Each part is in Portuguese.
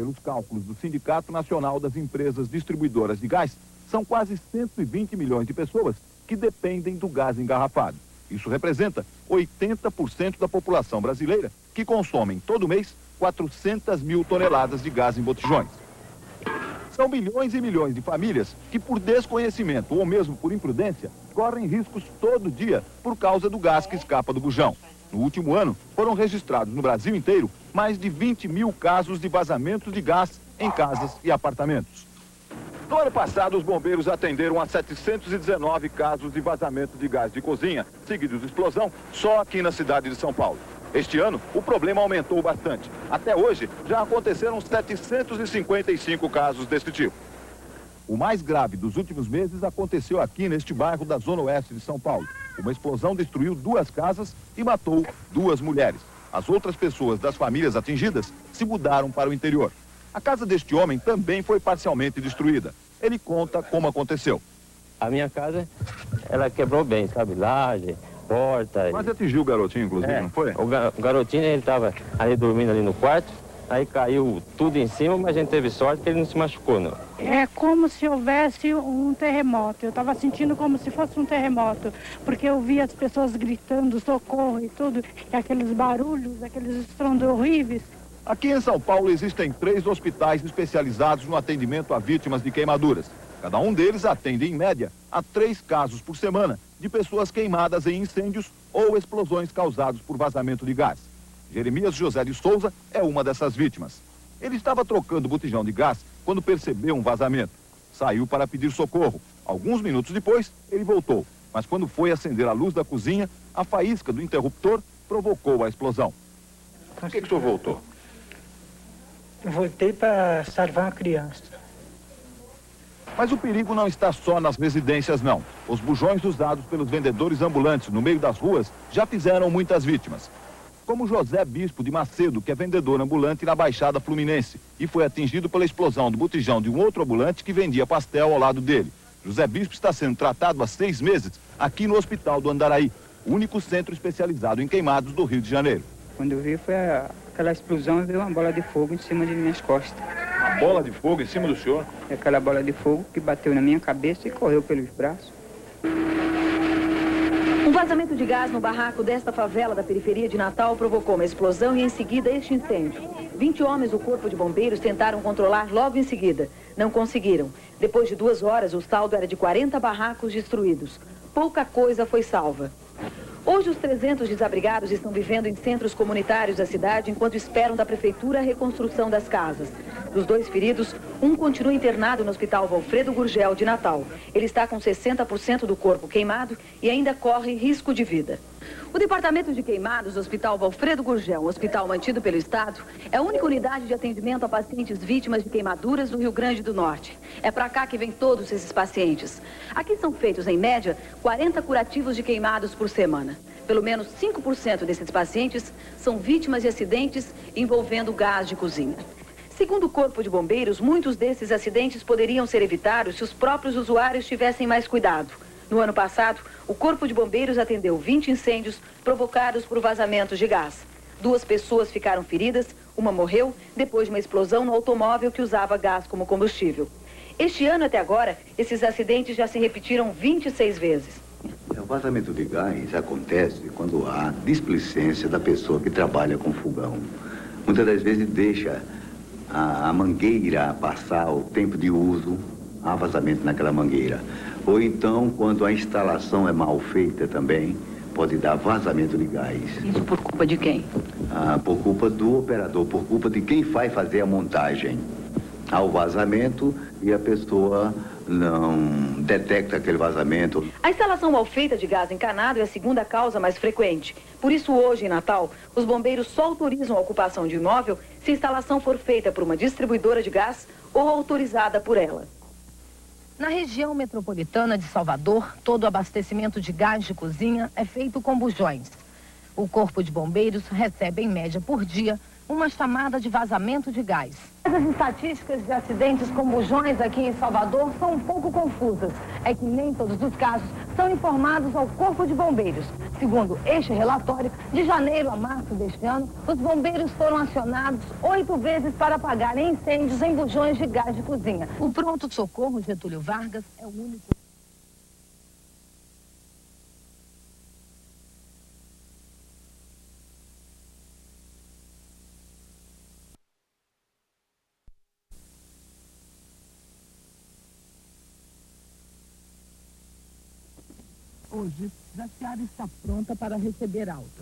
Pelos cálculos do Sindicato Nacional das Empresas Distribuidoras de Gás, são quase 120 milhões de pessoas que dependem do gás engarrafado. Isso representa 80% da população brasileira, que consomem todo mês 400 mil toneladas de gás em botijões. São milhões e milhões de famílias que, por desconhecimento ou mesmo por imprudência, correm riscos todo dia por causa do gás que escapa do bujão. No último ano, foram registrados no Brasil inteiro mais de 20 mil casos de vazamentos de gás em casas e apartamentos. No ano passado, os bombeiros atenderam a 719 casos de vazamento de gás de cozinha, seguidos de explosão, só aqui na cidade de São Paulo. Este ano, o problema aumentou bastante. Até hoje, já aconteceram 755 casos desse tipo. O mais grave dos últimos meses aconteceu aqui neste bairro da Zona Oeste de São Paulo. Uma explosão destruiu 2 casas e matou 2 mulheres. As outras pessoas das famílias atingidas se mudaram para o interior. A casa deste homem também foi parcialmente destruída. Ele conta como aconteceu. A minha casa, ela quebrou bem, sabe? Laje, porta. Quase atingiu o garotinho, inclusive, não foi? O garotinho, ele estava ali dormindo ali no quarto, aí caiu tudo em cima, mas a gente teve sorte que ele não se machucou, não. É como se houvesse um terremoto. Eu estava sentindo como se fosse um terremoto, porque eu via as pessoas gritando socorro e tudo, e aqueles barulhos, aqueles estrondos horríveis. Aqui em São Paulo existem 3 hospitais especializados no atendimento a vítimas de queimaduras. Cada um deles atende, em média, a 3 casos por semana de pessoas queimadas em incêndios ou explosões causados por vazamento de gás. Jeremias José de Souza é uma dessas vítimas. Ele estava trocando o botijão de gás quando percebeu um vazamento. Saiu para pedir socorro. Alguns minutos depois, ele voltou. Mas quando foi acender a luz da cozinha, a faísca do interruptor provocou a explosão. Por que o senhor voltou? Voltei para salvar a criança. Mas o perigo não está só nas residências, não. Os bujões usados pelos vendedores ambulantes no meio das ruas já fizeram muitas vítimas. Como José Bispo de Macedo, que é vendedor ambulante na Baixada Fluminense e foi atingido pela explosão do botijão de um outro ambulante que vendia pastel ao lado dele. José Bispo está sendo tratado há 6 meses aqui no Hospital do Andaraí, o único centro especializado em queimados do Rio de Janeiro. Quando eu vi foi aquela explosão e veio uma bola de fogo em cima de minhas costas. Uma bola de fogo em cima do senhor? Aquela bola de fogo que bateu na minha cabeça e correu pelos braços. Um vazamento de gás no barraco desta favela da periferia de Natal provocou uma explosão e em seguida este incêndio. 20 homens do Corpo de Bombeiros tentaram controlar logo em seguida. Não conseguiram. Depois de 2 horas, o saldo era de 40 barracos destruídos. Pouca coisa foi salva. Hoje, os 300 desabrigados estão vivendo em centros comunitários da cidade enquanto esperam da prefeitura a reconstrução das casas. Dos 2 feridos, um continua internado no Hospital Valfredo Gurgel de Natal. Ele está com 60% do corpo queimado e ainda corre risco de vida. O Departamento de Queimados do Hospital Valfredo Gurgel, um hospital mantido pelo Estado, é a única unidade de atendimento a pacientes vítimas de queimaduras do Rio Grande do Norte. É para cá que vêm todos esses pacientes. Aqui são feitos, em média, 40 curativos de queimados por semana. Pelo menos 5% desses pacientes são vítimas de acidentes envolvendo gás de cozinha. Segundo o Corpo de Bombeiros, muitos desses acidentes poderiam ser evitados se os próprios usuários tivessem mais cuidado. No ano passado, o Corpo de Bombeiros atendeu 20 incêndios provocados por vazamentos de gás. 2 pessoas ficaram feridas, uma morreu depois de uma explosão no automóvel que usava gás como combustível. Este ano, até agora, esses acidentes já se repetiram 26 vezes. O vazamento de gás acontece quando há displicência da pessoa que trabalha com fogão. Muitas das vezes deixa a mangueira passar o tempo de uso, há vazamento naquela mangueira. Ou então, quando a instalação é mal feita também, pode dar vazamento de gás. Isso por culpa de quem? Por culpa do operador, por culpa de quem vai fazer a montagem. Há o vazamento e a pessoa não detecta aquele vazamento. A instalação mal feita de gás encanado é a segunda causa mais frequente. Por isso, hoje, em Natal, os bombeiros só autorizam a ocupação de imóvel se a instalação for feita por uma distribuidora de gás ou autorizada por ela. Na região metropolitana de Salvador, todo o abastecimento de gás de cozinha é feito com bujões. O Corpo de Bombeiros recebe, em média por dia, uma chamada de vazamento de gás. As estatísticas de acidentes com bujões aqui em Salvador são um pouco confusas. É que nem todos os casos são informados ao Corpo de Bombeiros. Segundo este relatório, de janeiro a março deste ano, os bombeiros foram acionados 8 vezes para apagar incêndios em bujões de gás de cozinha. O pronto-socorro Getúlio Vargas é o único... Hoje, Jaciara está pronta para receber alta.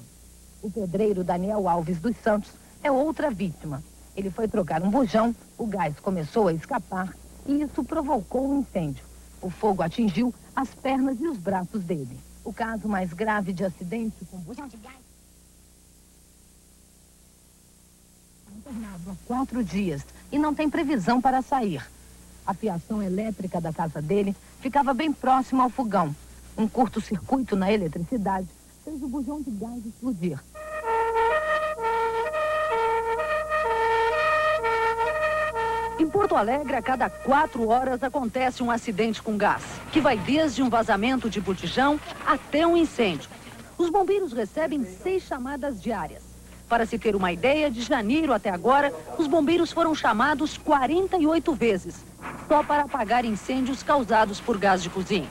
O pedreiro Daniel Alves dos Santos é outra vítima. Ele foi trocar um bujão, o gás começou a escapar e isso provocou um incêndio. O fogo atingiu as pernas e os braços dele. O caso mais grave de acidente com bujão de gás. Internado há 4 dias e não tem previsão para sair. A fiação elétrica da casa dele ficava bem próximo ao fogão. Um curto-circuito na eletricidade fez o bujão de gás explodir. Em Porto Alegre, a cada 4 horas acontece um acidente com gás, que vai desde um vazamento de botijão até um incêndio. Os bombeiros recebem 6 chamadas diárias. Para se ter uma ideia, de janeiro até agora, os bombeiros foram chamados 48 vezes, só para apagar incêndios causados por gás de cozinha.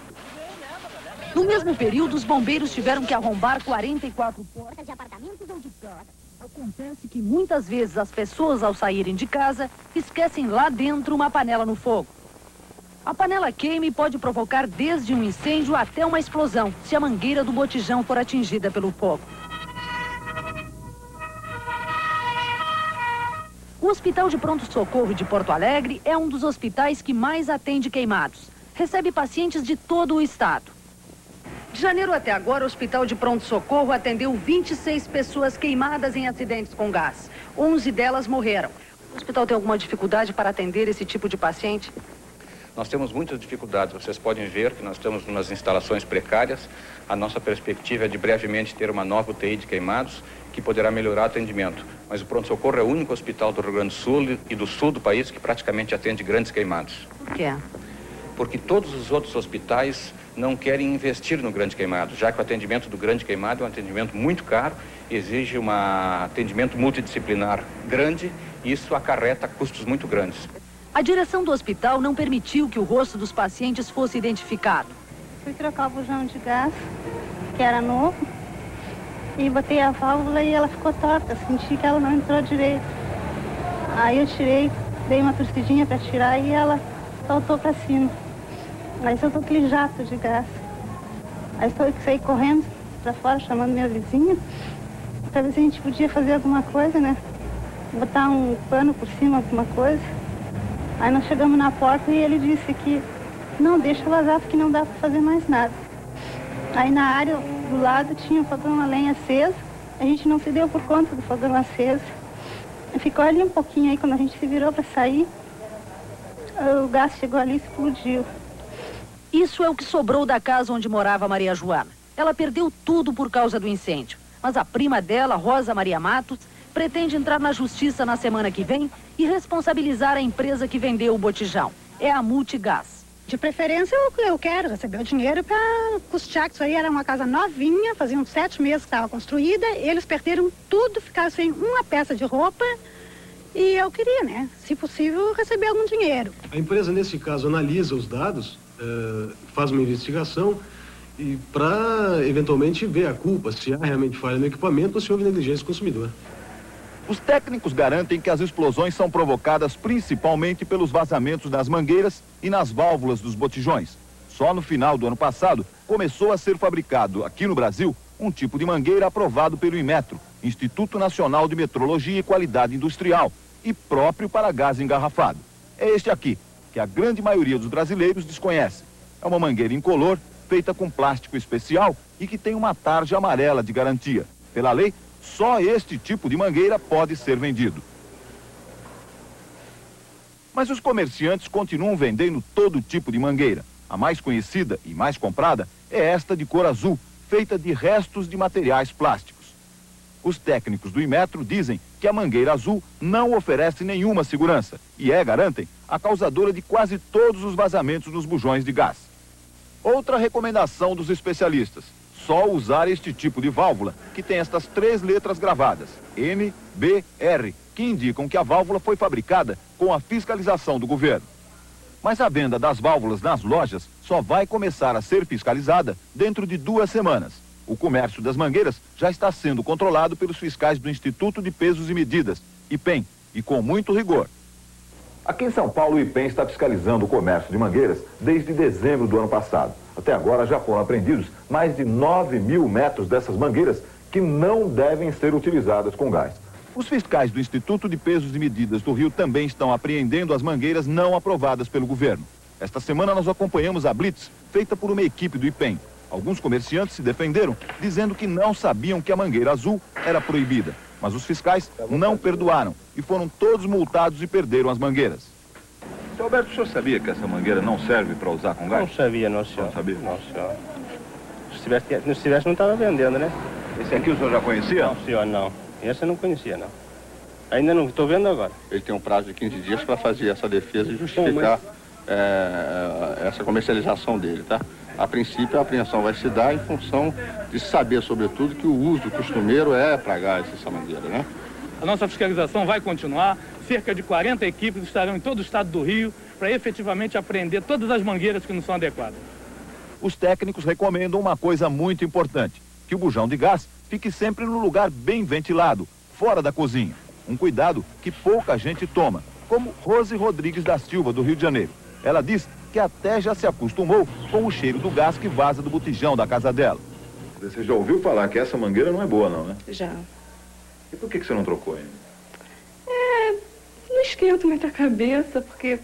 No mesmo período, os bombeiros tiveram que arrombar 44 portas de apartamentos ou de casa. Acontece que muitas vezes as pessoas, ao saírem de casa, esquecem lá dentro uma panela no fogo. A panela queima e pode provocar desde um incêndio até uma explosão, se a mangueira do botijão for atingida pelo fogo. O Hospital de Pronto-Socorro de Porto Alegre é um dos hospitais que mais atende queimados. Recebe pacientes de todo o estado. De janeiro até agora, o Hospital de Pronto-Socorro atendeu 26 pessoas queimadas em acidentes com gás. 11 delas morreram. O hospital tem alguma dificuldade para atender esse tipo de paciente? Nós temos muitas dificuldades. Vocês podem ver que nós estamos em umas instalações precárias. A nossa perspectiva é de brevemente ter uma nova UTI de queimados que poderá melhorar o atendimento. Mas o pronto-socorro é o único hospital do Rio Grande do Sul e do sul do país que praticamente atende grandes queimados. Por quê? Porque todos os outros hospitais não querem investir no grande queimado, já que o atendimento do grande queimado é um atendimento muito caro, exige um atendimento multidisciplinar grande e isso acarreta custos muito grandes. A direção do hospital não permitiu que o rosto dos pacientes fosse identificado. Fui trocar o bujão de gás, que era novo, e botei a válvula e ela ficou torta, senti que ela não entrou direito. Aí eu tirei, dei uma torcidinha para tirar e ela saltou para cima. Aí soltou aquele jato de gás. Aí saí correndo para fora, chamando minha vizinha, para ver se a gente podia fazer alguma coisa, né? Botar um pano por cima, alguma coisa. Aí nós chegamos na porta e ele disse que não, deixa vazar porque não dá para fazer mais nada. Aí na área do lado tinha um fogão a lenha aceso, a gente não se deu por conta do fogão aceso. Ficou ali um pouquinho aí, quando a gente se virou para sair, o gás chegou ali e explodiu. Isso é o que sobrou da casa onde morava Maria Joana. Ela perdeu tudo por causa do incêndio. Mas a prima dela, Rosa Maria Matos, pretende entrar na justiça na semana que vem e responsabilizar a empresa que vendeu o botijão. É a Multigás. De preferência, eu quero receber o dinheiro para custear, que isso aí era uma casa novinha, faziam 7 meses que estava construída, eles perderam tudo, ficaram sem uma peça de roupa e eu queria, né, se possível, receber algum dinheiro. A empresa, nesse caso, analisa os dados, faz uma investigação e para, eventualmente, ver a culpa, se há realmente falha no equipamento ou se houve negligência do consumidor. Os técnicos garantem que as explosões são provocadas principalmente pelos vazamentos das mangueiras e nas válvulas dos botijões. Só no final do ano passado, começou a ser fabricado aqui no Brasil um tipo de mangueira aprovado pelo Inmetro, Instituto Nacional de Metrologia e Qualidade Industrial, e próprio para gás engarrafado. É este aqui, que a grande maioria dos brasileiros desconhece. É uma mangueira incolor, feita com plástico especial e que tem uma tarja amarela de garantia. Pela lei, só este tipo de mangueira pode ser vendido. Mas os comerciantes continuam vendendo todo tipo de mangueira. A mais conhecida e mais comprada é esta de cor azul, feita de restos de materiais plásticos. Os técnicos do Inmetro dizem que a mangueira azul não oferece nenhuma segurança e garantem, a causadora de quase todos os vazamentos nos bujões de gás. Outra recomendação dos especialistas: só usar este tipo de válvula, que tem estas 3 letras gravadas, N, B, R, que indicam que a válvula foi fabricada com a fiscalização do governo. Mas a venda das válvulas nas lojas só vai começar a ser fiscalizada dentro de 2 semanas. O comércio das mangueiras já está sendo controlado pelos fiscais do Instituto de Pesos e Medidas, IPEM, e com muito rigor. Aqui em São Paulo, o IPEM está fiscalizando o comércio de mangueiras desde dezembro do ano passado. Até agora já foram apreendidos mais de 9.000 metros dessas mangueiras que não devem ser utilizadas com gás. Os fiscais do Instituto de Pesos e Medidas do Rio também estão apreendendo as mangueiras não aprovadas pelo governo. Esta semana nós acompanhamos a blitz feita por uma equipe do IPEM. Alguns comerciantes se defenderam, dizendo que não sabiam que a mangueira azul era proibida. Mas os fiscais não perdoaram e foram todos multados e perderam as mangueiras. Seu Alberto, o senhor sabia que essa mangueira não serve para usar com gás? Não sabia, não, senhor. Não sabia? Não, senhor. Se tivesse não estava vendendo, né? Esse aqui o senhor já conhecia? Não, senhor, não. Esse eu não conhecia, não. Ainda não estou vendo agora. Ele tem um prazo de 15 dias para fazer essa defesa e justificar essa comercialização dele, tá? A princípio, a apreensão vai se dar em função de saber, sobretudo, que o uso costumeiro é para gás essa mangueira, né? A nossa fiscalização vai continuar. Cerca de 40 equipes estarão em todo o estado do Rio para efetivamente apreender todas as mangueiras que não são adequadas. Os técnicos recomendam uma coisa muito importante: que o bujão de gás fique sempre no lugar bem ventilado, fora da cozinha. Um cuidado que pouca gente toma, como Rose Rodrigues da Silva, do Rio de Janeiro. Ela diz que até já se acostumou com o cheiro do gás que vaza do botijão da casa dela. Você já ouviu falar que essa mangueira não é boa, não, né? Já. E por que você não trocou ainda? Não esquento muita cabeça, porque...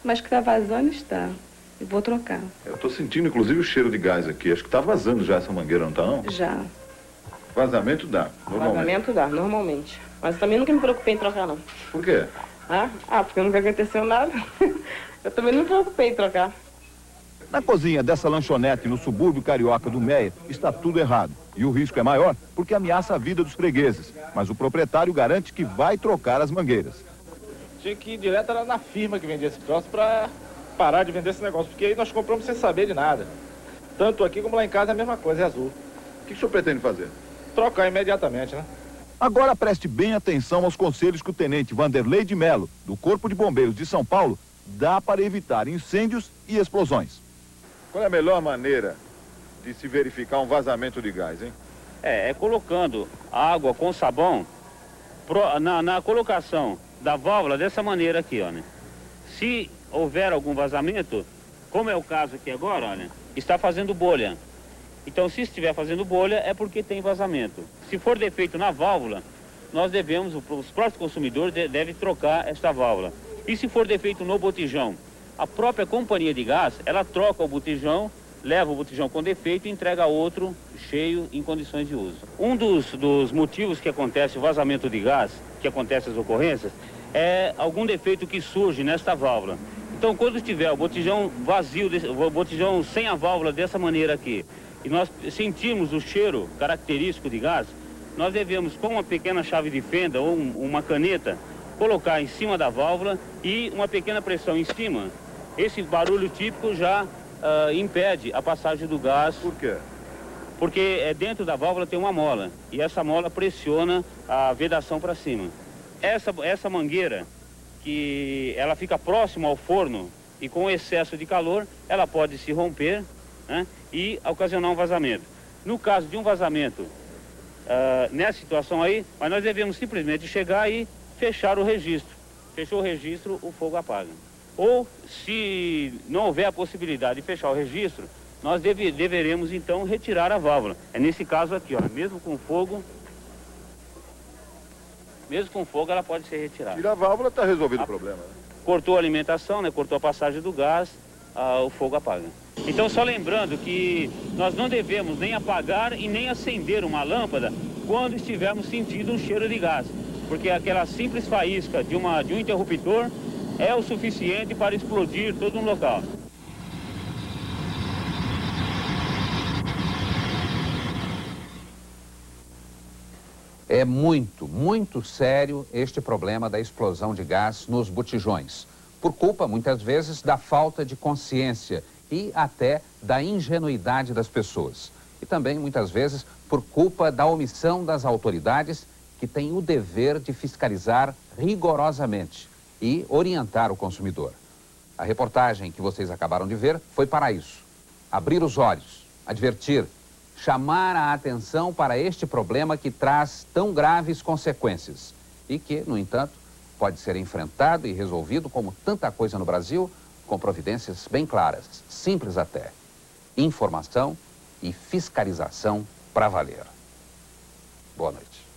Mas que tá vazando está. Eu vou trocar. Eu tô sentindo, inclusive, o cheiro de gás aqui. Acho que tá vazando já essa mangueira, não tá, não? Já. Vazamento dá, normalmente. Vazamento dá, normalmente. Mas eu também nunca me preocupei em trocar, não. Por quê? Porque nunca aconteceu nada. Eu também não me preocupei em trocar. Na cozinha dessa lanchonete no subúrbio carioca do Meia, está tudo errado. E o risco é maior porque ameaça a vida dos fregueses. Mas o proprietário garante que vai trocar as mangueiras. Tinha que ir direto na firma que vendia esse troço para parar de vender esse negócio. Porque aí nós compramos sem saber de nada. Tanto aqui como lá em casa é a mesma coisa, é azul. O que o senhor pretende fazer? Trocar imediatamente, né? Agora preste bem atenção aos conselhos que o tenente Vanderlei de Mello, do Corpo de Bombeiros de São Paulo, dá para evitar incêndios e explosões. Qual é a melhor maneira de se verificar um vazamento de gás, hein? É colocando água com sabão na colocação da válvula dessa maneira aqui, olha. Se houver algum vazamento, como é o caso aqui agora, olha, está fazendo bolha. Então, se estiver fazendo bolha, é porque tem vazamento. Se for defeito na válvula, nós devemos, os próprios consumidores devem trocar esta válvula. E se for defeito no botijão, a própria companhia de gás, ela troca o botijão, leva o botijão com defeito e entrega outro cheio em condições de uso. Um dos motivos que acontece o vazamento de gás, que acontece as ocorrências, é algum defeito que surge nesta válvula. Então, quando tiver o botijão vazio, o botijão sem a válvula dessa maneira aqui, e nós sentimos o cheiro característico de gás, nós devemos, com uma pequena chave de fenda ou uma caneta, colocar em cima da válvula e uma pequena pressão em cima. Esse barulho típico já impede a passagem do gás. Por quê? Porque dentro da válvula tem uma mola e essa mola pressiona a vedação para cima. Essa mangueira, que ela fica próxima ao forno e com excesso de calor, ela pode se romper, né, e ocasionar um vazamento. No caso de um vazamento, nessa situação aí, mas nós devemos simplesmente chegar e fechar o registro. Fechou o registro, o fogo apaga. Ou, se não houver a possibilidade de fechar o registro, nós deveremos então retirar a válvula. É nesse caso aqui, ó, mesmo com fogo ela pode ser retirada. Tira a válvula, está resolvido o problema, né? Cortou a alimentação, né? Cortou a passagem do gás, o fogo apaga. Então, só lembrando que nós não devemos nem apagar e nem acender uma lâmpada quando estivermos sentindo um cheiro de gás, porque aquela simples faísca de um interruptor é o suficiente para explodir todo um local. É muito sério este problema da explosão de gás nos botijões, por culpa, muitas vezes, da falta de consciência e até da ingenuidade das pessoas. E também, muitas vezes, por culpa da omissão das autoridades que têm o dever de fiscalizar rigorosamente e orientar o consumidor. A reportagem que vocês acabaram de ver foi para isso. Abrir os olhos, advertir, chamar a atenção para este problema que traz tão graves consequências e que, no entanto, pode ser enfrentado e resolvido, como tanta coisa no Brasil, com providências bem claras, simples até. Informação e fiscalização para valer. Boa noite.